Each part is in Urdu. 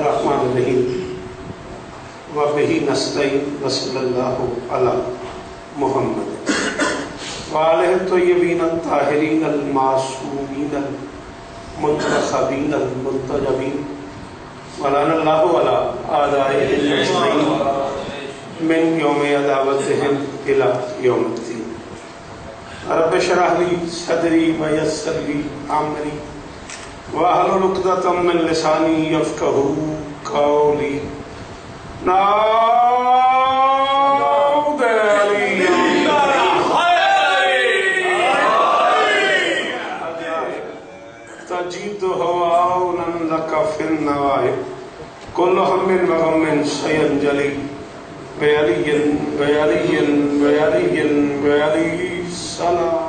الرحمن الرحیم وبہ نستعین وصلی اللہ علی محمد وآلہ الطیبین الطاہرین المعصومین المنتخبین المنتجبین ولعن اللہ علی اعدائهم اجمعین من یوم عداوتہم الی یوم الدین رب اشرح لی صدری ویسر لی امری واحلل عقدۃ من لسانی یفقہوا قولی نعوذ علی تجید ہواؤنا لک فی النوائب کل ہم وغم سینجلی بعلی صلاة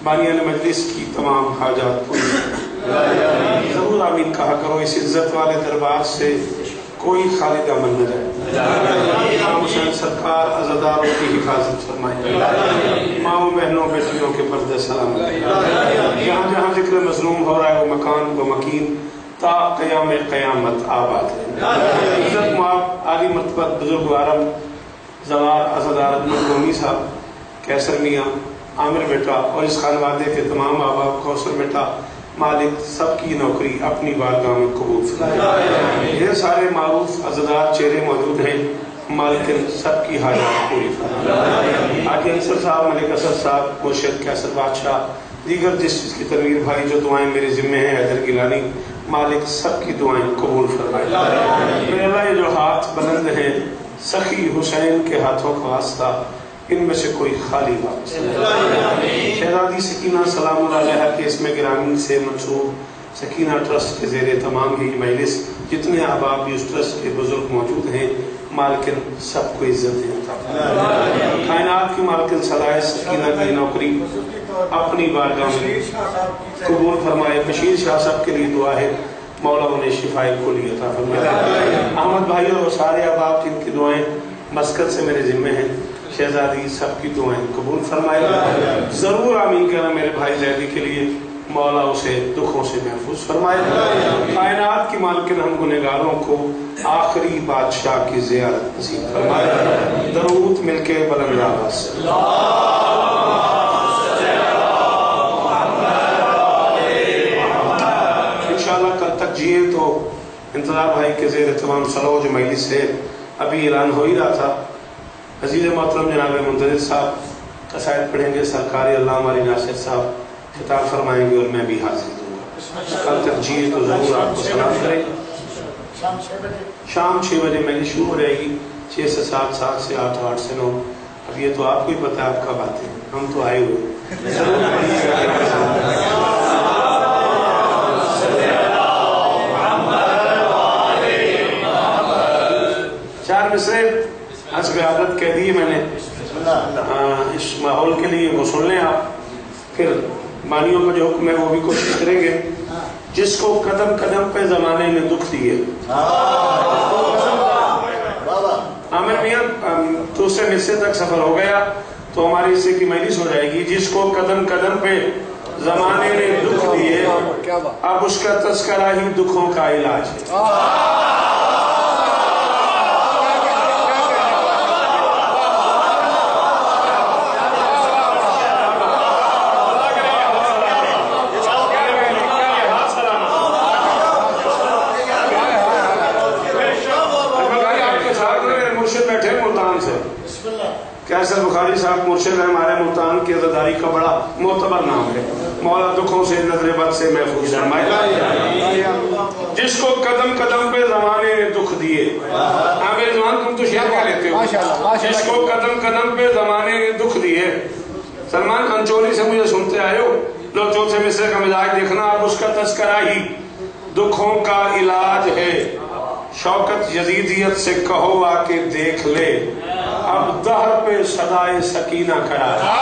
بانیان مجلس کی تمام حاجات پوری ضرور آمین کہا کرو. اس عزت والے دربار سے کوئی خالی دامن نہ جائے. امام حسین سرکار عزاداروں کی حفاظت فرمائے. ماؤں بہنوں بیٹیوں کے پردے سلام. جہاں جہاں ذکر مظلوم ہو رہا ہے وہ مکان و مکین تا قیام قیامت آباد ہے. عزت معاب عالی مرتبہ بزرگ عرب زوار عزادار قومی صاحب، کیسر میاں، عامر بیٹا اور اس خانوادے کے تمام آباب، کوثر بیٹا، مالک سب کی نوکری اپنی بارگاہ میں قبول فرمائے. یہ سارے معروف عزادار چہرے موجود ہیں، مالکن سب کی حاجات پوری فرمائے. حاجی انصر صاحب، ملک اسد صاحب، مرشد کیسر بادشاہ، دیگر جس کی تنویر بھائی جو دعائیں میرے ذمہ ہیں، حیدر گیلانی، مالک سب کی دعائیں قبول فرمائے. میرے اللہ یہ جو ہاتھ بلند ہیں سخی حسین کے ہاتھوں کا واسطہ ان میں سے کوئی خالی بات. شہزادی سکینہ سلام اللہ علیہ کے اسم گرامی سے منسوب سکینہ ٹرسٹ کے زیر تمام ہی مجلس جتنے احباب بھی اس ٹرسٹ کے بزرگ موجود ہیں، مالکن سب کو عزت ہے. کائنات کی مالکن صلاح سکینہ کی نوکری اپنی بارگاہ میں قبول فرمائے. بشیر شاہ صاحب کے لیے دعا ہے مولا انہیں شفائے کلی عطا فرمائے. احمد بھائی اور سارے احباب جن کی دعائیں مسکت سے میرے ذمہ ہیں، شہزادی سب کی دعائیں قبول فرمائے. ضرور آمین کہنا میرے بھائی زیدی کے لیے، مولا اسے دکھوں سے محفوظ فرمائے. کائنات کی مالکن ہم گنہگاروں کو آخری بادشاہ کی زیارت نصیب فرمائے. درود مل کے بلند آواز سے انشاءاللہ کل تک جیے تو انتظار بھائی کے زیر تمام سلوج مجلس سے ابھی اعلان ہو ہی رہا تھا. عزیز محترم جناب منتظر صاحب قصائد پڑھیں گے، سرکاری علامہ علی ناصر صاحب خطاب فرمائیں گے اور میں بھی حاضر دوں گا. کل تک جیے تو ضرور آپ کو سلام کریں. شام 6 بجے میں شروع ہو جائے گی، 6 سے 7، 7 سے 8، 8 سے 9. اب یہ تو آپ کو ہی پتہ ہے آپ کب آتے ہیں، ہم تو آئے ہوئے. 4 مصرے حسب عادت کہہ دی میں نے اس ماحول کے لیے، وہ سن لیں آپ. پھر مانیوں کا جو حکم ہے وہ بھی کوشش کریں گے. جس کو قدم قدم پہ زمانے نے دکھ دیے. عامر میاں دوسرے حصے تک سفر ہو گیا تو ہماری حصے کی مجلس ہو جائے گی. جس کو قدم قدم پہ زمانے نے دکھ دیے اب اس کا تذکرہ ہی دکھوں کا علاج ہے. کیسر بخاری صاحب مرشد ہے ہمارے ملتان کی عزاداری کا بڑا معتبر نام ہے. مولا دکھوں سے نظر بد سے محفوظ فرمائے. جس کو قدم قدم پہ زمانے نے دکھ دیے. عامر جوان تم تو شیعہ کہہ لیتے ہو. جس کو قدم قدم پہ زمانے نے دکھ دیے. سلمان خان چوری سے مجھے سنتے آئے ہو، لو چوتھے مصرے کا مزاج دیکھنا. اب اس کا تذکرہ ہی دکھوں کا علاج ہے. شوکت یزیدیت سے کہو آ کے دیکھ لے، اب دہر پہ صدائے سکینہ کھڑا ہے.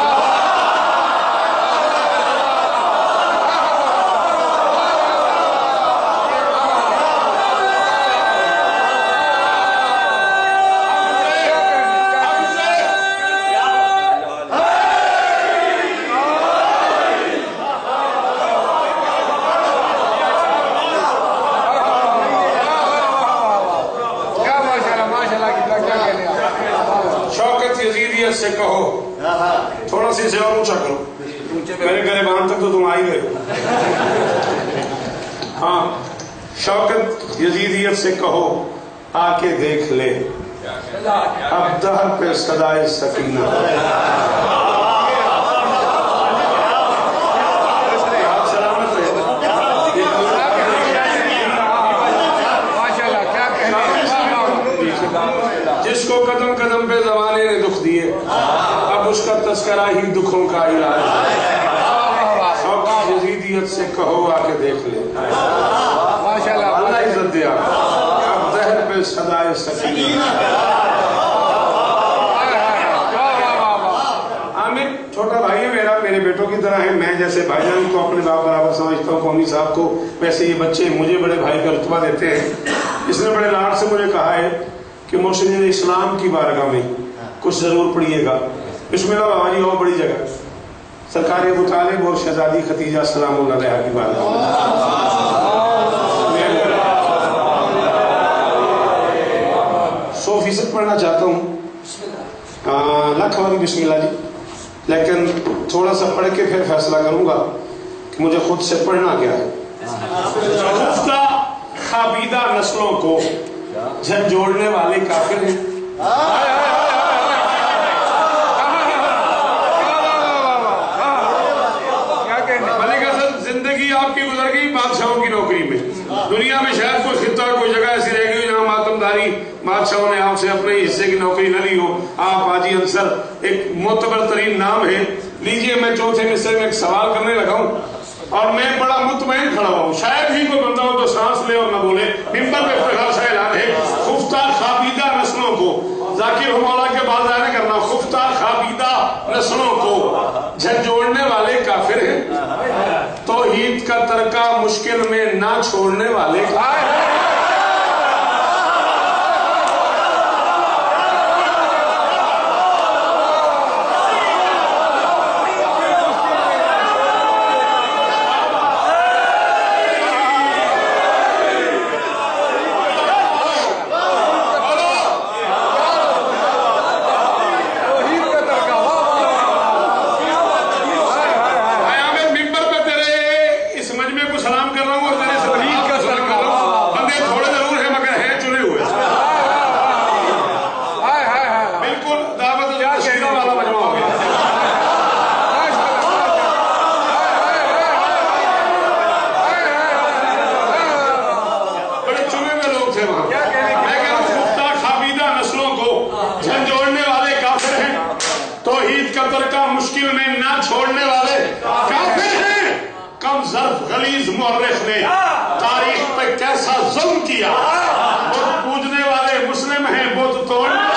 کرسی سے اور اونچا کرو، میرے گریبان تک تو تم آ ہی گئے ہو۔ ہاں، شوکت یزیدیت سے کہو آ کے دیکھ لے، اب دہر پہ صدائے سکینہ۔ جس کو قدم قدم پہ زمانے نے دکھ دیے، اب اس کا تذکرہ ہی دکھوں کا علاج ہے۔ شوکت یزیدیت سے کہو آ کے دیکھ لے، اللہ عزت دیا، اب دہر پہ صدائے سکینہ۔ عامر چھوٹا بھائی ہے میرا، میرے بیٹوں کی طرح ہے، میں جیسے بھائی جان کو اپنے باپ برابر سمجھتا ہوں، قومی صاحب کو، ویسے یہ بچے مجھے بڑے بھائی کا رتبہ دیتے ہیں۔ اس نے بڑے لاڈ سے مجھے کہا ہے کہ مرشدین اسلام کی بارگاہ میں کچھ ضرور پڑھیے گا۔ بسم اللہ بابا جی، اور بڑی جگہ سرکار ابو طالب اور شہزادی ختیجہ سلام اللہ علیہ کی بارگاہ میں 100% پڑھنا چاہتا ہوں، لاکھ والی بسم اللہ جی، لیکن تھوڑا سا پڑھ کے پھر فیصلہ کروں گا کہ مجھے خود سے پڑھنا کیا ہے۔ خفتہ خابیدہ نسلوں کو جھنجھوڑنے والے کافر ہیں۔ ملک حسن، زندگی آپ کی گزر گئی بادشاہوں کی نوکری میں، دنیا میں شاید کوئی خطہ کوئی جگہ ایسی رہ گئی جہاں ماتمداری بادشاہوں نے آپ سے اپنے حصے کی نوکری نہ لی ہو۔ آپ حاجی انصر ایک معتبر ترین نام ہے۔ لیجئے میں چوتھے حصے میں ایک سوال کرنے لگا ہوں اور میں بڑا مطمئن کھڑا ہوں، شاید ہی کوئی بندہ ہو تو سانس لے اور نہ بولے۔ ممبر پہ افتخار سے اعلان ہے، خفتہ خابیدہ نسلوں کو، ذاکر مولا کے بعد ظاہر کرنا، خفتہ خابیدہ نسلوں کو جھنجھوڑنے والے کافر ہیں، توحید کا ترکہ مشکل میں نہ چھوڑنے والے کافر ہیں۔ مورخ نے تاریخ پہ کیسا ظلم کیا، بت پوجنے والے مسلم ہیں، بت توڑنے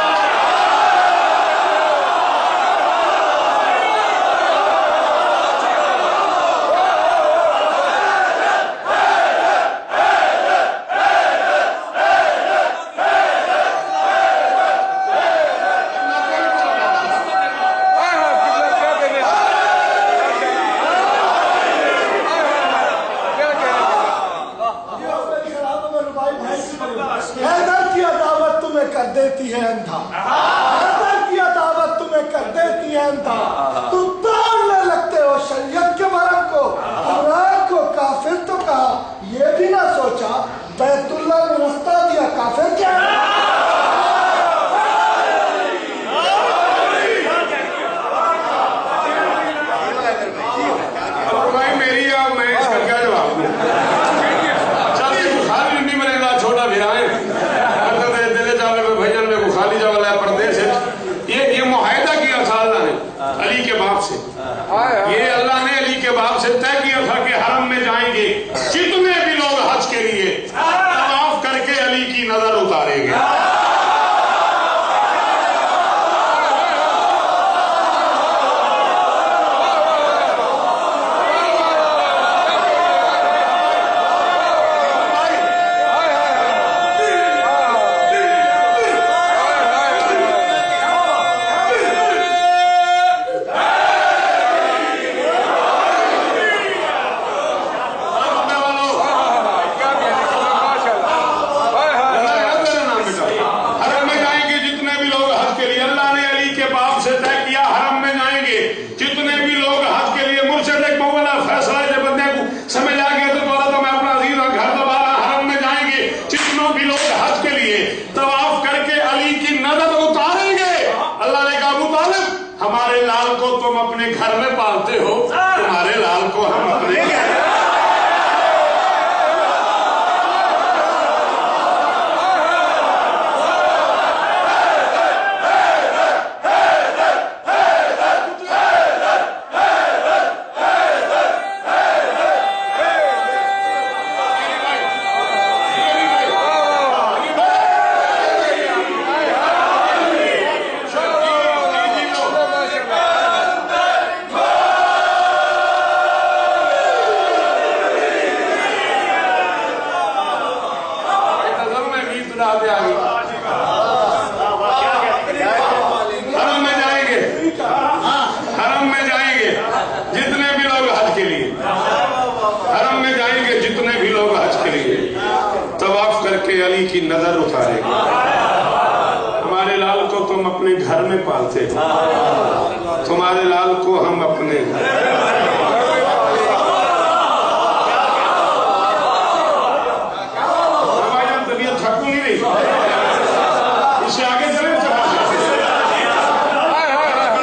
اپنے گھر میں پالتے ہو، تمہارے لال کو ہم اپنے علی کی نظر اتارے گا. ہمارے لال کو تم اپنے گھر میں پالتے ہو، تمہارے لال کو ہم اپنے طبیعت تھکو نہیں رہی، اس سے آگے چلے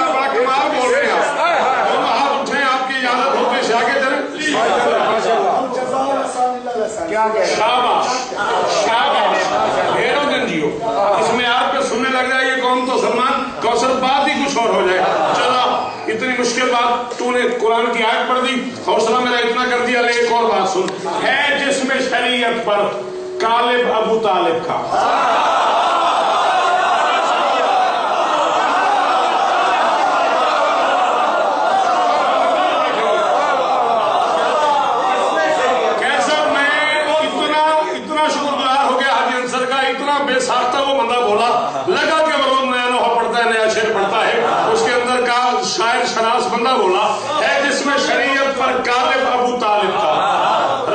بڑا کمال بول رہے ہیں آپ، ہم ہاتھ اٹھیں آپ کی اجازت ہو تو اس سے آگے چلیں. اس میں آپ کے سننے لگ جائے یہ کون تو سلمان کوثر بات ہی کچھ اور ہو جائے. چلا اتنی مشکل بات تو نے قرآن کی آیت پڑھ دی، حوصلہ میرا اتنا کر دیا. لے ایک اور بات سن، ہے جس میں شریعت پر غالب ابو طالب کا. بے ساختہ وہ بندہ بولا، لگا کہ وہ روز نیا لوہا پڑھتا ہے، نیا شعر پڑھتا ہے. اس کے اندر کا شاعر شناس بندہ بولا، ہے جس میں شریعت پر غالب ابو طالب کا،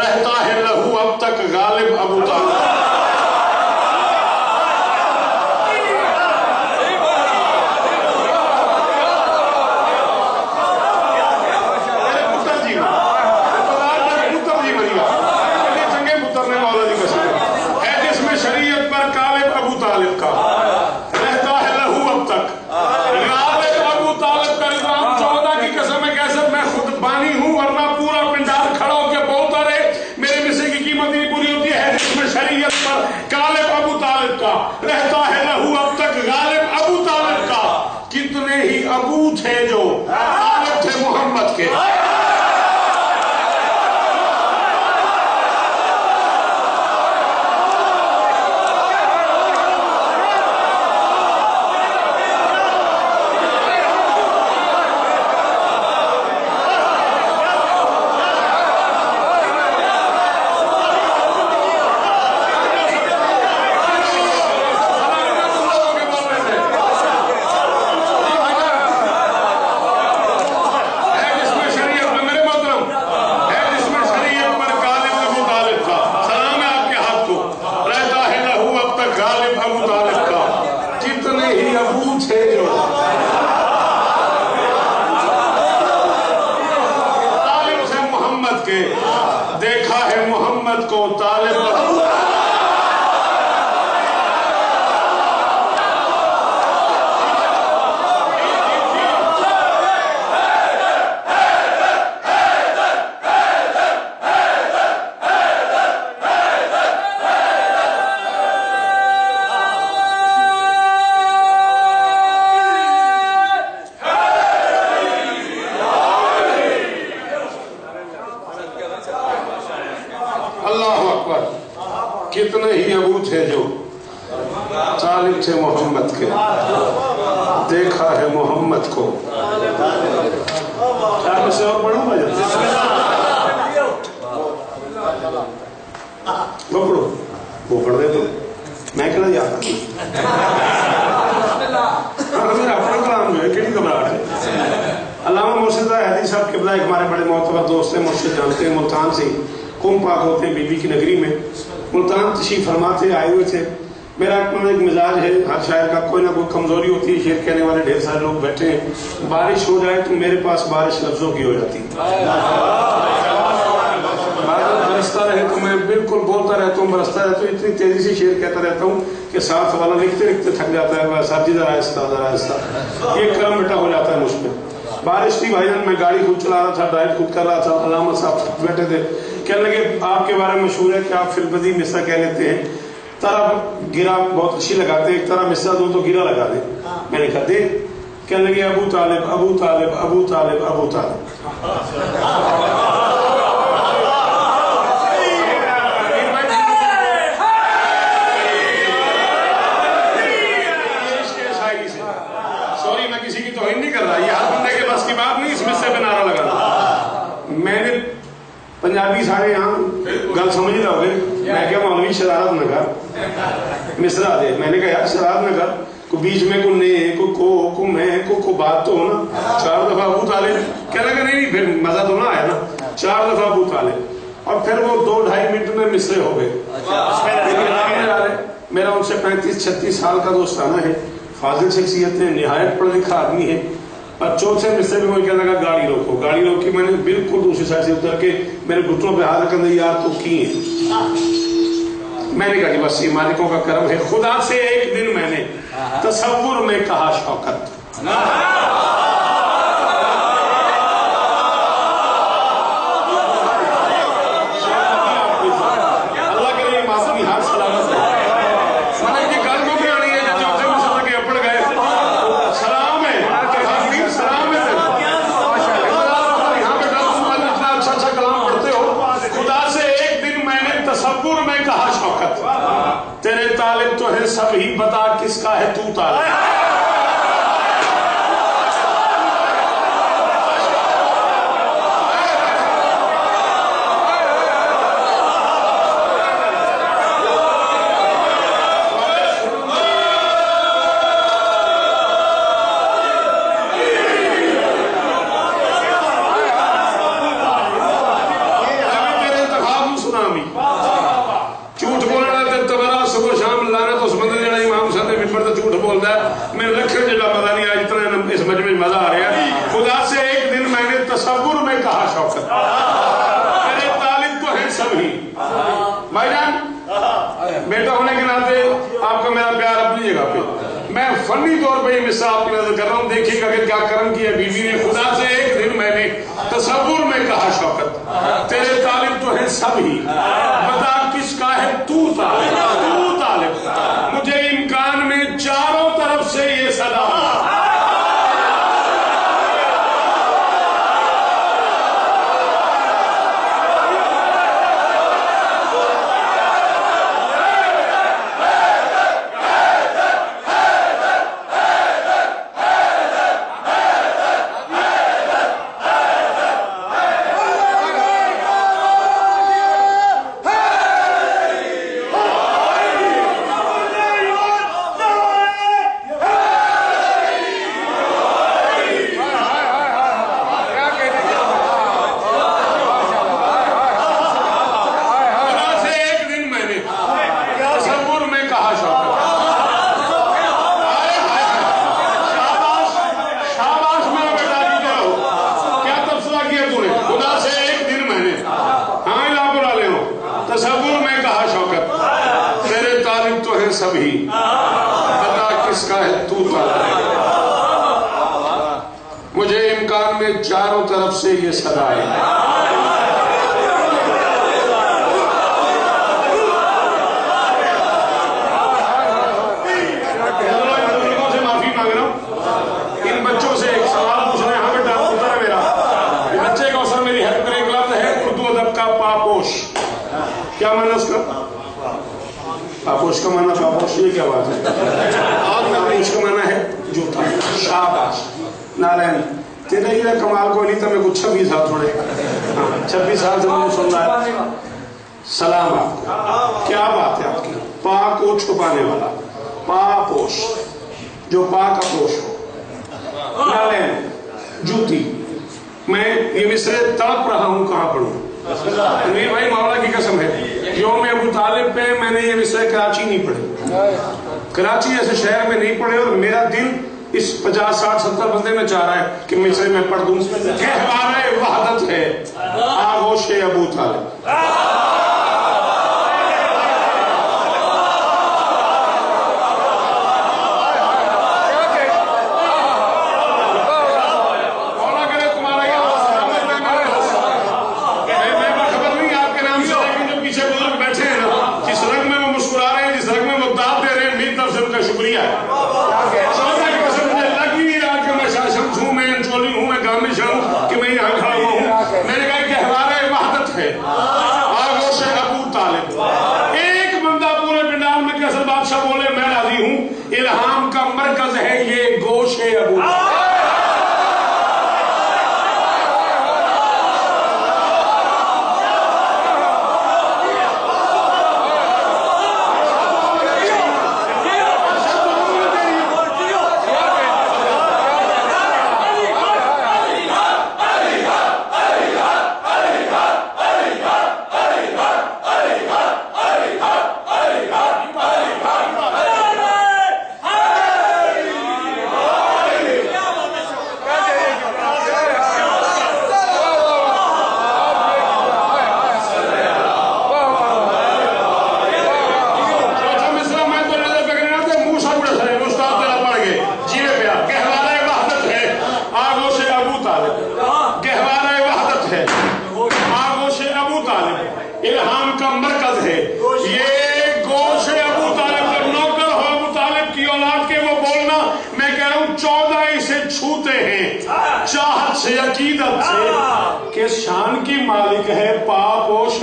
رہتا ہے لہو اب تک غالب ابو طالب. رہتا ہے لہو اب تک غالب ابو طالب کا. کتنے ہی ابو تھے جو غالب تھے محمد کے. دیکھا ہے محمد کو طالب کتنے ہی ابو تھے جو طالب تھے محمد کے. دیکھا ہے محمد کو. کیا میں سے اور پڑھوں گا وہ پڑھو، وہ پڑھ دے تو میں کہنا یاد میرا اپنا کلام جو ہے کیڑی گھبراہٹ ہے. علامہ مرشد حیدری صاحب قبلہ ایک ہمارے بڑے معتبر دوست ہیں، مرشد جانتے ہیں، ملتان سے قم پاک ہوتے ہیں، بی بی کی نگری میں ملتان تشریف فرماتے آئے ہوئے تھے. میرا ایک مزاج ہے، ہر شاعر کا کوئی نہ کوئی کمزوری ہوتی ہے. شعر کہنے والے ڈھیر سارے لوگ بیٹھے ہیں، بارش ہو جائے تو میرے پاس بارش لفظوں کی ہو جاتی ہے. بادل برستا رہے تو میں بالکل بولتا رہتا ہوں، برستا رہتا ہوں، اتنی تیزی سے شعر کہتا رہتا ہوں کہ ساتھ والا لکھتے لکھتے تھک جاتا ہے. ساتھی ذرا آہستہ ذرا آہستہ، ایک کرم بیٹا ہو جاتا ہے مجھ پہ. بارش تھی بھائی جان، میں گاڑی خود چلا رہا تھا، ڈرائیو خود کر رہا تھا، علامہ صاحب بیٹھے تھے، کہنے لگے آپ کے بارے میں مشہور ہے کہ آپ فی البدی مصرع کہہ لیتے ہیں، طرح گرا بہت اچھی لگاتے ہیں، ایک طرح مصرع دو تو گرا لگا دیں. میں نے کہا دے. کہنے لگے ابو طالب ابو طالب ابو طالب ابو طالب. سوری میں کسی کی توہین نہیں کر رہا، یہ ہر بندے کے بس کی بات نہیں اس مصرے پہ نعرہ لگانا. میں نے پنجابی سارے یہاں گل سمجھ رہے ہو گئے. میں کہا مولوی شرارت نہ کر، مصرع دے. میں نے کہا یار شرارت نہ کر، کو بیچ میں کو نے کو میں کو بات تو ہو نا. 4 دفعہ ابو طالب. کہنے لگا نہیں پھر مزہ تو نہ آیا نا. 4 دفعہ ابو طالب اور پھر وہ 2-2.5 منٹ میں مصرے ہو گئے. میرا ان سے 35-36 سال کا دوستانہ ہے، فاضل شخصیت ہے، نہایت پڑھا لکھا آدمی ہے. اور چوتھے مصرے میں مجھے کہنے لگا گاڑی روکو. گاڑی روکی، میں نے بالکل دوسری سائڈ سے اتر کے میرے گھٹنوں پہ ہاتھ رکھا، یار تو کی ہے. میں نے کہا کہ بس یہ مالکوں کا کرم ہے. خدا سے ایک دن میں نے تصور میں کہا شوکت. اللہ کرے معصومی ہاتھ سلامت ہے. میں نے یہ گل کو بھی آنی ہے جو چوتھے مصرے کے اپڑ گئے. سلام ہے سلام ہے. یہاں پہ اتنا اچھا کلام پڑھتے ہو. خدا سے ایک دن میں نے تصور میں کہا شوکت، تیرے طالب تو ہے سب ہی، بتا کس کا ہے تو طالب. بیٹا ہونے کے ناطے آپ کا میرا پیار اپنی جگہ پہ. میں فنی طور پہ یہ مثال آپ کی نظر کر رہا ہوں، دیکھیے گا کہ کیا کرم کیا بیوی نے. خدا سے ایک دن میں نے تصور میں کہا شوکت، تیرے طالب تو ہے سب ہی، بتا کس کا ہے تو طالب. تو طالب. مجھے امکان میں چاروں طرف سے یہ صدا سبھی، بتا کس کا ہے تو طالب. مجھے امکان میں چاروں طرف سے یہ صدا ہے. بزرگوں سے معافی مانگ رہا ہوں. ان بچوں سے ایک سوال پوچھنا ہے. ہاں بیٹا پتر ہے میرا، بچے کا سر میری ہیلپ کرے. ایک لفظ ہے اردو ادب کا پاپوش. کیا معنی اس کا؟ پاپوش کا معنی پاپوش، یہ کیا بات ہے؟ پاپوش کا معنی ہے جوتا. شاباش نارائن. تیرا یہ کمال کوئی نہیں تھا. میں کچھ 26 سال تھوڑے 26 سال سے مجھے سن رہا ہے. سلام آپ کو. کیا بات ہے آپ کی. پاک کو چھپانے والا، پاپوش، جو پاک اپوش ہو. نارائن جوتی. میں یہ مصرے تڑپ رہا ہوں کہاں پڑھوں. میرے بھائی مولا کی قسم ہے، یوم ابو طالب پہ میں نے یہ مصرے کراچی نہیں پڑھے، کراچی جیسے شہر میں نہیں پڑھے. اور میرا دل اس 50 60 70 بندے میں چاہ رہا ہے کہ مصرے میں پڑھ دوں. کہوارے وحدت ہے آغوش ابو طالب. مولا ہے، آگوش ابو طالب الہام کا مرکز ہے، یہ گوش ابو طالب کا نوکر ہو، ابو طالب کی اولاد کے وہ بولنا، میں کہہ رہا ہوں 14 اسے چھوتے ہیں چاہت سے عقیدت سے کہ شان کی مالک ہے پاپوش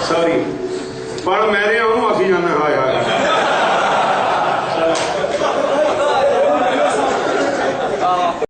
سوری پڑھ میرے ہوں آخی جانا ہائے ہائے